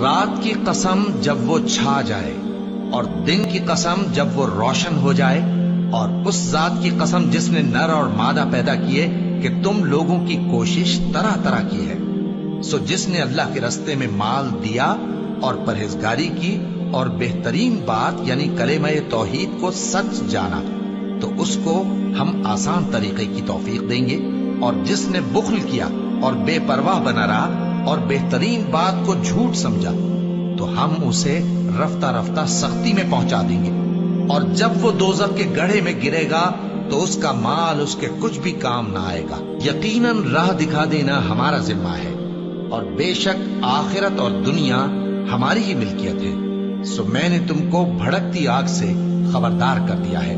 رات کی قسم جب وہ چھا جائے اور دن کی قسم جب وہ روشن ہو جائے، اور اس ذات کی قسم جس نے نر اور مادہ پیدا کیے کہ تم لوگوں کی کوشش طرح طرح کی ہے۔ سو جس نے اللہ کے رستے میں مال دیا اور پرہیزگاری کی اور بہترین بات یعنی کلمہ توحید کو سچ جانا، تو اس کو ہم آسان طریقے کی توفیق دیں گے، اور جس نے بخل کیا اور بے پرواہ بنا رہا اور بہترین بات کو جھوٹ سمجھا، تو ہم اسے رفتہ رفتہ سختی میں پہنچا دیں گے، اور جب وہ دوزخ کے گڑھے میں گرے گا تو اس کا مال اس کے کچھ بھی کام نہ آئے گا۔ یقیناً راہ دکھا دینا ہمارا ذمہ ہے، اور بے شک آخرت اور دنیا ہماری ہی ملکیت ہے۔ سو میں نے تم کو بھڑکتی آگ سے خبردار کر دیا ہے۔